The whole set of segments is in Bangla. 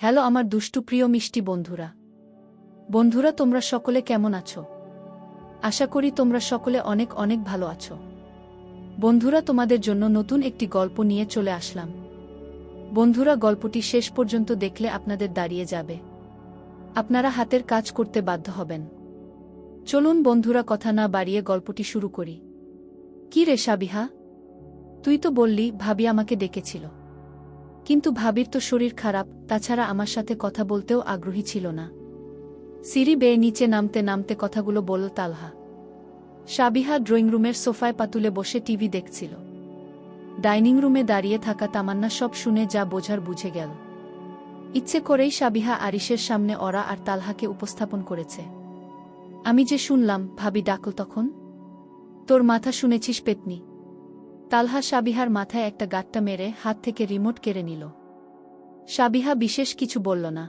হ্যালো আমার দুষ্টু প্রিয় মিষ্টি বন্ধুরা তোমরা সকলে কেমন আছো? আশা করি তোমরা সকলে অনেক অনেক ভালো আছো। বন্ধুরা তোমাদের জন্য নতুন একটি গল্প নিয়ে চলে আসলাম। বন্ধুরা গল্পটি শেষ পর্যন্ত দেখলে আপনাদের দাঁড়িয়ে যাবে, আপনারা হাতের কাজ করতে বাধ্য হবেন। চলুন বন্ধুরা কথা না বাড়িয়ে গল্পটি শুরু করি। কি রে সাবিহা, তুই তো বললি ভাবি আমাকে ডেকেছিল, কিন্তু ভাবির তো শরীর খারাপ, তাছাড়া আমার সাথে কথা বলতেও আগ্রহী ছিল না। সিঁড়ি বেয়ে নিচে নামতে নামতে কথাগুলো বলল তালহা। সাবিহা ড্রয়িং রুমের সোফায় পাতুলে বসে টিভি দেখছিল। ডাইনিং রুমে দাঁড়িয়ে থাকা তামান্না সব শুনে যা বোঝার বুঝে গেল। ইচ্ছে করেই সাবিহা আরিশের সামনে ওরা আর তালহাকে উপস্থাপন করেছে। আমি যে শুনলাম ভাবি ডাকল তখন, তোর মাথা শুনেছিস পেতনি? তালহা সাবিহার মাথায় একটা গাঁটটা মেরে হাত থেকে রিমোট কেড়ে নিল। সাবিহা বিশেষ কিছু বলল না।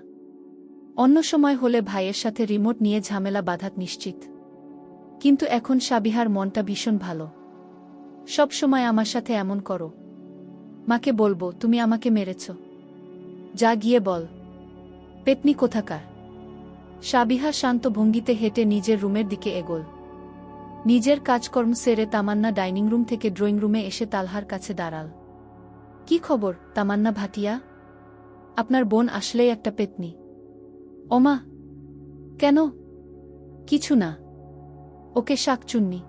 অন্য সময় হলে ভাইয়ের সাথে রিমোট নিয়ে ঝামেলা বাঁধাত নিশ্চিত, কিন্তু এখন সাবিহার মনটা ভীষণ ভালো। সব সময় আমার সাথে এমন করো? মাকে বলবো তুমি আমাকে মেরেছ। যা গিয়ে বল। পেতনি কোথাকার। সাবিহা শান্ত ভঙ্গিতে হেঁটে নিজের রুমের দিকে এগোল। নিজের কাজকর্ম সেরে তামান্না ডাইনিং রুম থেকে ড্রয়িং রুমে এসে তালহার কাছে দাঁড়াল। কি খবর তামান্না ভাটিয়া? আপনার বোন আসলেই একটা পেতনি। ওমা, কেন? কিছু না, ওকে শাকচুন্নি।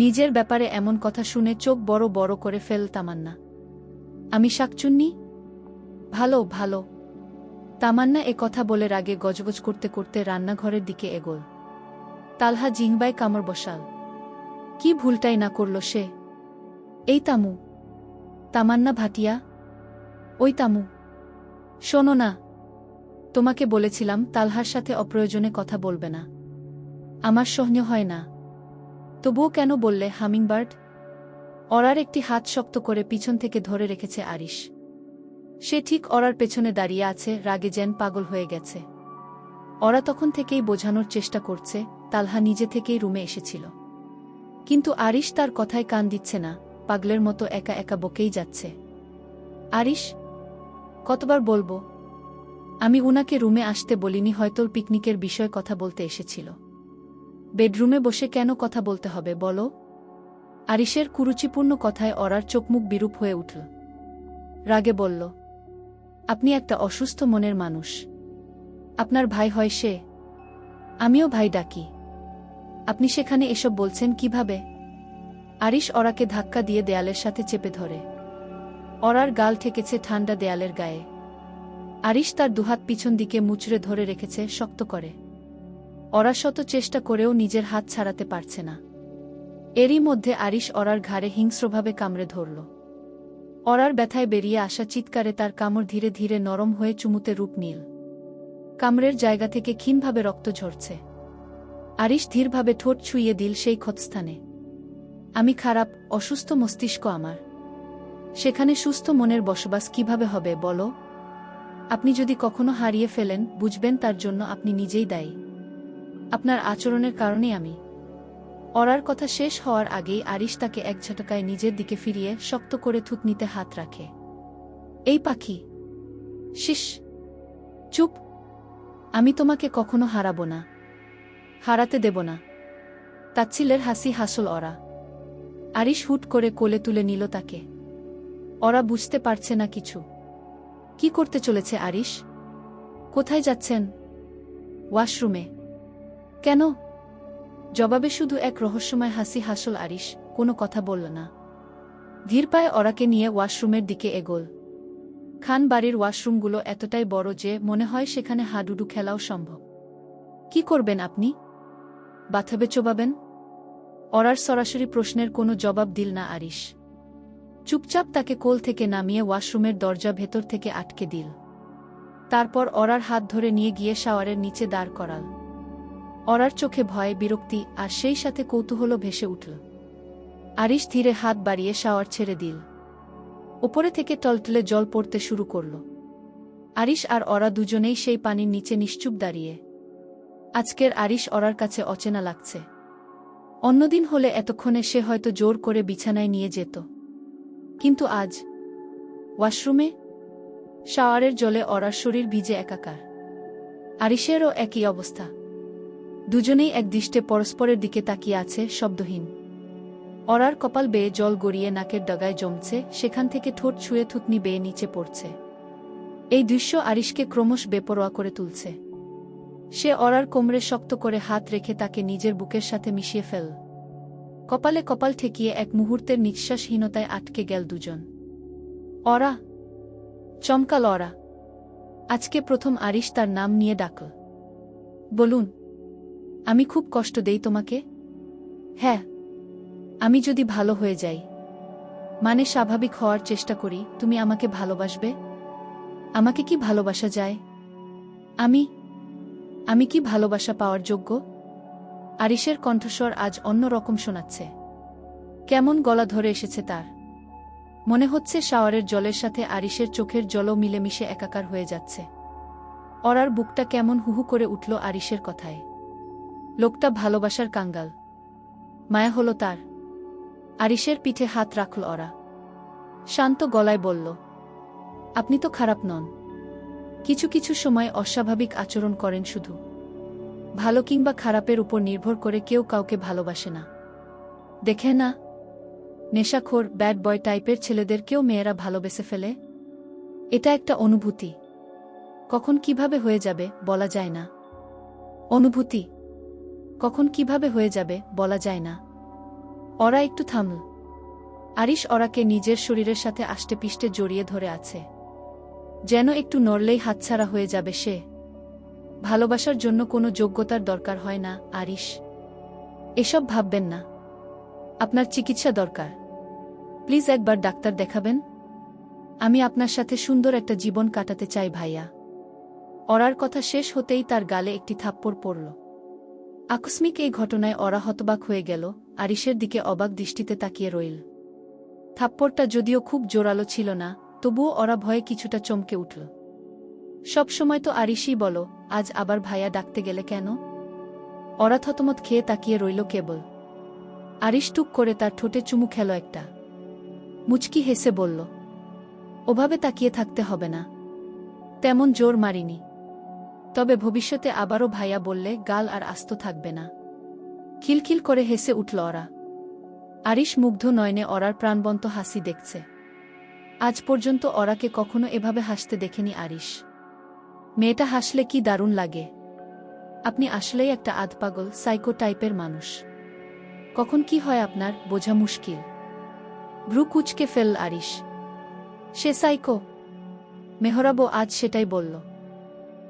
নিজের ব্যাপারে এমন কথা শুনে চোখ বড় বড় করে ফেল তামান্না। আমি শাকচুন্নি? ভালো ভালো। তামান্না এ কথা বলে রাগে গজগজ করতে করতে রান্নাঘরের দিকে এগোল। তালহা জিহ্বায় কামড় বসাল। কি ভুলটাই না করল সে। এই তামু, তামান্না ভাটিয়া, ওই তামু, শোনো না, তোমাকে বলেছিলাম তালহার সাথে অপ্রয়োজনে কথা বলবে না। আমার সহ্য হয় না। তবুও কেন বললে হামিংবার্ড? ওরার একটি হাত শক্ত করে পিছন থেকে ধরে রেখেছে আরিশ। সে ঠিক ওরার পেছনে দাঁড়িয়ে আছে, রাগে যেন পাগল হয়ে গেছে। ওরা তখন থেকেই বোঝানোর চেষ্টা করছে তালহা নিজে থেকেই রুমে এসেছিল, কিন্তু আরিশ তার কথায় কান দিচ্ছে না, পাগলের মতো একা একা বকেই যাচ্ছে। আরিশ, কতবার বলবো? আমি উনাকে রুমে আসতে বলিনি, হয়তো পিকনিকের বিষয়ে কথা বলতে এসেছিল। বেডরুমে বসে কেন কথা বলতে হবে বলো? আরিশের কুরুচিপূর্ণ কথায় ওরার চোখমুখ বিরূপ হয়ে উঠল। রাগে বলল, আপনি একটা অসুস্থ মনের মানুষ। আপনার ভাই হয় সে, আমিও ভাই ডাকি। আপনি সেখানে এসব বলছেন কিভাবে? আরিশ ওরাকে ধাক্কা দিয়ে দেয়ালের সাথে চেপে ধরে। ওরার গাল ঠেকেছে ঠান্ডা দেয়ালের গায়ে। আরিশ তার দুহাত পিছন দিকে মুচড়ে ধরে রেখেছে শক্ত করে। ওরা শত চেষ্টা করেও নিজের হাত ছাড়াতে পারছে না। এরই মধ্যে আরিশ ওরার ঘাড়ে হিংস্রভাবে কামড়ে ধরল। ওরার ব্যথায় বেরিয়ে আসা চিৎকারে তার কামড় ধীরে ধীরে নরম হয়ে চুমুতে রূপ নিল। কামড়ের জায়গা থেকে ক্ষীণভাবে রক্ত ঝরছে। আরিশ ধীরভাবে ঠোঁট ছুঁয়ে দিল সেই ক্ষতস্থানে। আমি খারাপ, অসুস্থ মস্তিষ্ক আমার। সেখানে সুস্থ মনের বসবাস কিভাবে হবে বলো? আপনি যদি কখনো হারিয়ে ফেলেন, বুঝবেন তার জন্য আপনি নিজেই দায়ী। আপনার আচরণের কারণেই আমি। ওরার কথা শেষ হওয়ার আগেই আরিশ তাকে এক ঝটকায় নিজের দিকে ফিরিয়ে শক্ত করে থুতনিতে হাত রাখে। এই পাখি, শিস, চুপ। আমি তোমাকে কখনো হারাবো না, হারাতে দেব না। তাচ্ছিলের হাসি হাসল ওরা। আরিশ হুট করে কোলে তুলে নিল তাকে। ওরা বুঝতে পারছে না কিছু। কি করতে চলেছে আরিশ? কোথায় যাচ্ছেন? ওয়াশরুমে। কেন? জবাবে শুধু এক রহস্যময় হাসি হাসল আরিশ, কোনো কথা বলল না। ধীর পায়ে ওরাকে নিয়ে ওয়াশরুমের দিকে এগোল। খান বাড়ির ওয়াশরুমগুলো এতটাই বড় যে মনে হয় সেখানে হাডুডু খেলাও সম্ভব। কি করবেন আপনি? বাথবে চোবাবেন? ওরার সরাসরি প্রশ্নের কোনো জবাব দিল না আরিশ। চুপচাপ তাকে কোল থেকে নামিয়ে ওয়াশরুমের দরজা ভেতর থেকে আটকে দিল। তারপর ওরার হাত ধরে নিয়ে গিয়ে শাওয়ারের নিচে দাঁড় করাল। ওরার চোখে ভয়, বিরক্তি আর সেই সাথে কৌতূহল ভেসে উঠল। আরিশ ধীরে হাত বাড়িয়ে শাওয়ার ছেড়ে দিল। ওপরে থেকে টলটলে জল পড়তে শুরু করল। আরিশ আর ওরা দুজনেই সেই পানির নিচে নিশ্চুপ দাঁড়িয়ে। আজকের আরিশ ওরার কাছে অচেনা লাগছে। অন্যদিন হলে এতক্ষণে সে হয়তো জোর করে বিছানায় নিয়ে যেত, কিন্তু আজ ওয়াশরুমে শাওয়ারের জলে অরার শরীর ভিজে একাকার। আরিশেরও একই অবস্থা। দুজনেই একদৃষ্টে পরস্পরের দিকে তাকিয়ে আছে, শব্দহীন। অরার কপাল বেয়ে জল গড়িয়ে নাকের ডগায় জমছে, সেখান থেকে ঠোঁট ছুঁয়ে থুতনি বেয়ে নিচে পড়ছে। এই দৃশ্য আরিশকে ক্রমশ বেপরোয়া করে তুলছে। সে অরার কোমরে শক্ত করে হাত রেখে তাকে নিজের বুকের সাথে মিশিয়ে ফেল। কপালে কপাল ঠেকিয়ে এক মুহূর্তের নিঃশ্বাসহীনতায় আটকে গেল দুজন। অরা! চমকাল অরা। আজকে প্রথম আরিশ তার নাম নিয়ে ডাকল। বলুন, আমি খুব কষ্ট দেই তোমাকে? হ্যাঁ। আমি যদি ভালো হয়ে যাই, মানে স্বাভাবিক হওয়ার চেষ্টা করি, তুমি আমাকে ভালোবাসবে? আমাকে কি ভালোবাসা যায়? আমি কি ভালোবাসা পাওয়ার যোগ্য? আরিশের কণ্ঠস্বর আজ অন্য রকম শোনাচ্ছে। কেমন গলা ধরে এসেছে তার। মনে হচ্ছে শাওয়ারের জলের সাথে আরিশের চোখের জলও মিলেমিশে একাকার হয়ে যাচ্ছে। অরার বুকটা কেমন হুহু করে উঠল আরিশের কথায়। লোকটা ভালোবাসার কাঙ্গাল। মায়া হলো তার। আরিশের পিঠে হাত রাখল অরা। শান্ত গলায় বলল, আপনি তো খারাপ নন। কিছু কিছু সময় অস্বাভাবিক আচরণ করেন শুধু। ভালো কিংবা খারাপের উপর নির্ভর করে কেউ কাউকে ভালোবাসে না। দেখে না, নেশাখোর, ব্যাড বয় টাইপের ছেলেদেরকেও মেয়েরা ভালোবেসে ফেলে। এটা একটা অনুভূতি। কখন কিভাবে হয়ে যাবে বলা যায় না। অনুভূতি কখন কিভাবে হয়ে যাবে বলা যায় না। অরা একটু থামল। আরিশ অরাকে নিজের শরীরের সাথে আষ্টেপৃষ্ঠে জড়িয়ে ধরে আছে, যেন একটু নড়লেই হাতছাড়া হয়ে যাবে সে। ভালোবাসার জন্য কোনো যোগ্যতার দরকার হয় না আরিশ। এসব ভাববেন না। আপনার চিকিৎসা দরকার। প্লিজ একবার ডাক্তার দেখাবেন। আমি আপনার সাথে সুন্দর একটা জীবন কাটাতে চাই ভাইয়া। অরার কথা শেষ হতেই তার গালে একটি থাপ্পড় পড়ল। আকস্মিক এই ঘটনায় অরা হতবাক হয়ে গেল, আরিশের দিকে অবাক দৃষ্টিতে তাকিয়ে রইল। থাপ্পড়টা যদিও খুব জোরালো ছিল না, তবুও অরা ভয়ে কিছুটা চমকে উঠল। সব সময় তো আরিশই বলো, আজ আবার ভাইয়া ডাকতে গেলে কেন? অরা থতমত খেয়ে তাকিয়ে রইল কেবল। আরিশ টুক করে তার ঠোঁটে চুমু খেল একটা। মুচকি হেসে বলল, ওভাবে তাকিয়ে থাকতে হবে না। তেমন জোর মারিনি। তবে ভবিষ্যতে আবারও ভাইয়া বললে গাল আর আস্ত থাকবে না। খিলখিল করে হেসে উঠল অরা। আরিশ মুগ্ধ নয়নে অরার প্রাণবন্ত হাসি দেখছে। আজ পর্যন্ত অরাকে কখনো এভাবে হাসতে দেখেনি আরিশ। মেয়েটা হাসলে কি দারুণ লাগে। আপনি আসলেই একটা আধপাগল, সাইকো টাইপের মানুষ। কখন কি হয় আপনার বোঝা মুশকিল। ভ্রু কুঁচকে ফেলল আরিশ। সে সাইকো? মেহরাবও আজ সেটাই বলল।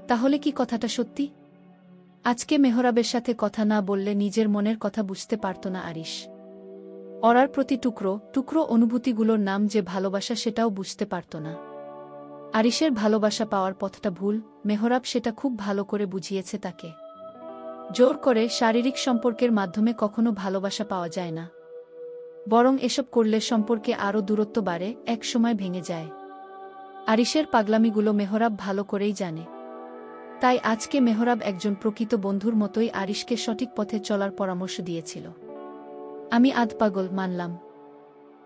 তাহলে কি কথাটা সত্যি? আজকে মেহরাবের সাথে কথা না বললে নিজের মনের কথা বুঝতে পারত না আরিশ। অরার প্রতি টুকরো টুকরো অনুভূতিগুলোর নাম যে ভালোবাসা সেটাও বুঝতে পারত না। আরিশের ভালোবাসা পাওয়ার পথটা ভুল, মেহরাব সেটা খুব ভালো করে বুঝিয়েছে তাকে। জোর করে শারীরিক সম্পর্কের মাধ্যমে কখনো ভালোবাসা পাওয়া যায় না। বরং এসব করলে সম্পর্কে আরও দূরত্ব বাড়ে, এক সময় ভেঙে যায়। আরিশের পাগলামিগুলো মেহরাব ভালো করেই জানে। তাই আজকে মেহরাব একজন প্রকৃত বন্ধুর মতোই আরিশকে সঠিক পথে চলার পরামর্শ দিয়েছিল। আমি আধপাগল মানলাম,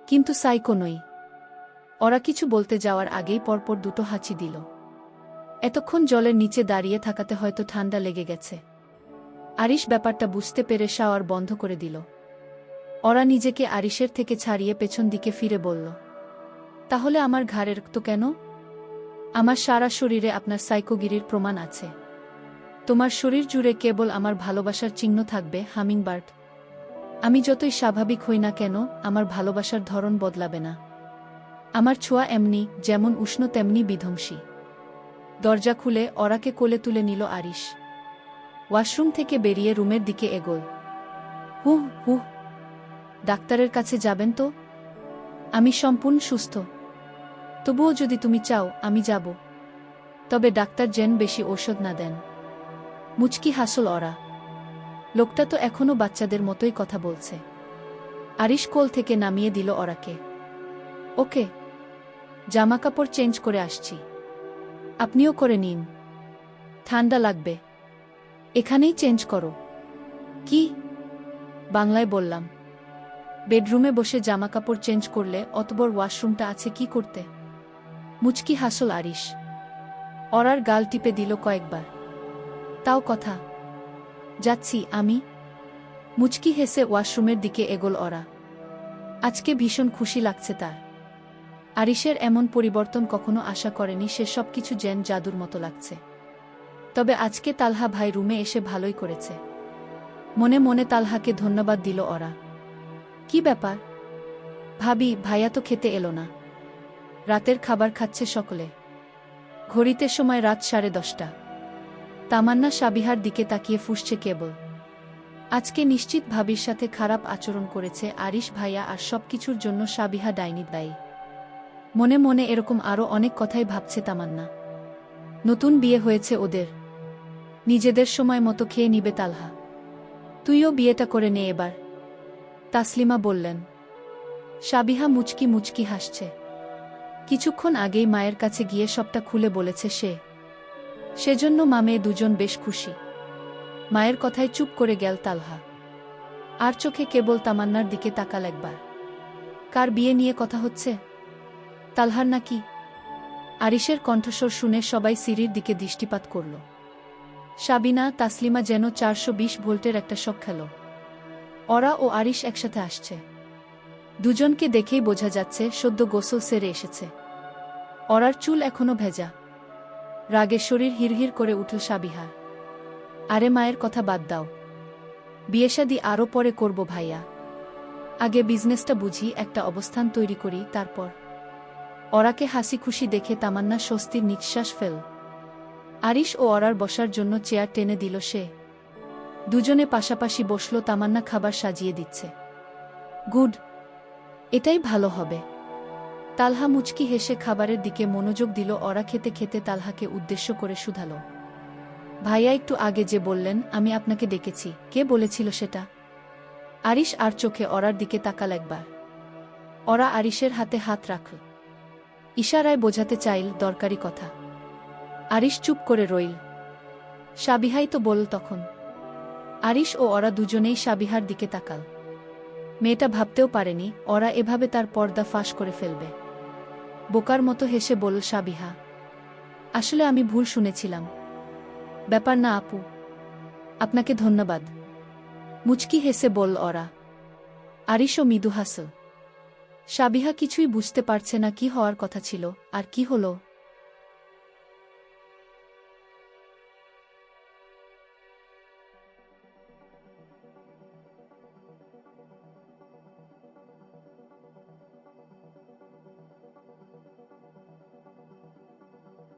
কিন্তু সাইকো নই। ওরা কিছু বলতে যাওয়ার আগেই পরপর দুটো হাঁচি দিল। এতক্ষণ জলের নিচে দাঁড়িয়ে থাকাতে হয়তো ঠান্ডা লেগে গেছে। আরিশ ব্যাপারটা বুঝতে পেরে শাওয়ার বন্ধ করে দিল। ওরা নিজেকে আরিশের থেকে ছাড়িয়ে পেছন দিকে ফিরে বলল, তাহলে আমার ঘাড়ের তো কেন? আমার সারা শরীরে আপনার সাইকোগিরির প্রমাণ আছে। তোমার শরীর জুড়ে কেবল আমার ভালোবাসার চিহ্ন থাকবে, হামিংবার্ড। আমি যতই স্বাভাবিক হই না কেন, আমার ভালোবাসার ধরন বদলাবে না। আমার ছোঁয়া এমনি, যেমন উষ্ণ তেমনি বিধ্বংসী। দরজা খুলে ওরাকে কোলে তুলে নিল আরিশ। ওয়াশরুম থেকে বেরিয়ে রুমের দিকে এগোল। হুহ হুহ, ডাক্তারের কাছে যাবেন তো? আমি সম্পূর্ণ সুস্থ। তবুও যদি তুমি চাও আমি যাব। তবে ডাক্তার যেন বেশি ঔষধ না দেন। মুচকি হাসল ওরা। লোকটা তো এখনো বাচ্চাদের মতোই কথা বলছে। আরিশ কোল থেকে নামিয়ে দিল ওরাকে। ওকে, জামাকাপড় চেঞ্জ করে আসছি। আপনিও করে নিন, ঠান্ডা লাগবে। এখানেই চেঞ্জ করো। কি? বাংলায় বললাম। বেডরুমে বসে জামাকাপড় চেঞ্জ করলে অত বড় ওয়াশরুমটা আছে কি করতে? মুচকি হাসল আরিশ। অরার গাল টিপে দিল কয়েকবার। তাও কথা। যাচ্ছি আমি। মুচকি হেসে ওয়াশরুমের দিকে এগোল ওরা। আজকে ভীষণ খুশি লাগছে তার। আরিশের এমন পরিবর্তন কখনো আশা করেনি, সে সবকিছু যেন জাদুর মতো লাগছে। তবে আজকে তালহা ভাই রুমে এসে ভালোই করেছে। মনে মনে তালহাকে ধন্যবাদ দিল ওরা। কি ব্যাপার ভাবি, ভাইয়া তো খেতে এলো না? রাতের খাবার খাচ্ছে সকলে। ঘড়িতে সময় রাত 10:30। তামান্না সাবিহার দিকে তাকিয়ে ফুঁসছে কেবল। আজকে নিশ্চিত ভাবির সাথে খারাপ আচরণ করেছে আরিশ ভাইয়া, আর সবকিছুর জন্য সাবিহা ডাইনি দায়ী। মনে মনে এরকম আরও অনেক কথাই ভাবছে তামান্না। নতুন বিয়ে হয়েছে ওদের, নিজেদের সময় মতো খেয়ে নিবে তালহা। তুইও বিয়েটা করে নে এবার, তাসলিমা বললেন। সাবিহা মুচকি মুচকি হাসছে। কিছুক্ষণ আগেই মায়ের কাছে গিয়ে সবটা খুলে বলেছে সে। সেজন্য মামে দুজন বেশ খুশি। মায়ের কথায় চুপ করে গেল তালহা। আর চোখে কেবল তামান্নার দিকে তাকাল একবার। কার বিয়ে নিয়ে কথা হচ্ছে? তালহার নাকি? আরিশের কণ্ঠস্বর শুনে সবাই সিঁড়ির দিকে দৃষ্টিপাত করল। সাবিনা, তাসলিমা যেন 420 ভোল্টের একটা শক খেল। ওরা ও আরিশ একসাথে আসছে। দুজনকে দেখেই বোঝা যাচ্ছে সদ্য গোসল সেরে এসেছে। ওরার চুল এখনো ভেজা। রাগে শরীর হিরহির করে উঠল সাবিহার। আরে মায়ের কথা বাদ দাও, বিয়েশাদি আরও পরে করব ভাইয়া। আগে বিজনেসটা বুঝি, একটা অবস্থান তৈরি করি, তারপর। ওরাকে হাসি খুশি দেখে তামান্না স্বস্তির নিঃশ্বাস ফেল। আরিশ ও ওরার বসার জন্য চেয়ার টেনে দিল সে। দুজনে পাশাপাশি বসল। তামান্না খাবার সাজিয়ে দিচ্ছে। গুড, এটাই ভালো হবে। তালহা মুচকি হেসে খাবারের দিকে মনোযোগ দিল। ওরা খেতে খেতে তালহাকে উদ্দেশ্য করে শুধালো, ভাইয়া একটু আগে যে বললেন আমি আপনাকে ডেকেছি, কে বলেছিল সেটা? আরিশ আর চোখে ওরার দিকে তাকাল একবার। ওরা আরিশের হাতে হাত রাখল। ইশারায় বোঝাতে চাইল দরকারি কথা। আরিশ চুপ করে রইল। সাবিহাই তো বলল তখন। আরিশ ও ওরা দুজনেই সাবিহার দিকে তাকাল। মেয়েটা ভাবতেও পারেনি ওরা এভাবে তার পর্দা ফাঁস করে ফেলবে। বোকার মতো হেসে বলল সাবিহা, আসলে আমি ভুল শুনেছিলাম। ব্যাপার না আপু, আপনাকে ধন্যবাদ। মুচকি হেসে বলল ওরা। আরিশও মৃদু হাসল। সাবিহা কিছুই বুঝতে পারছে না কি হওয়ার কথা ছিল আর কি হলো।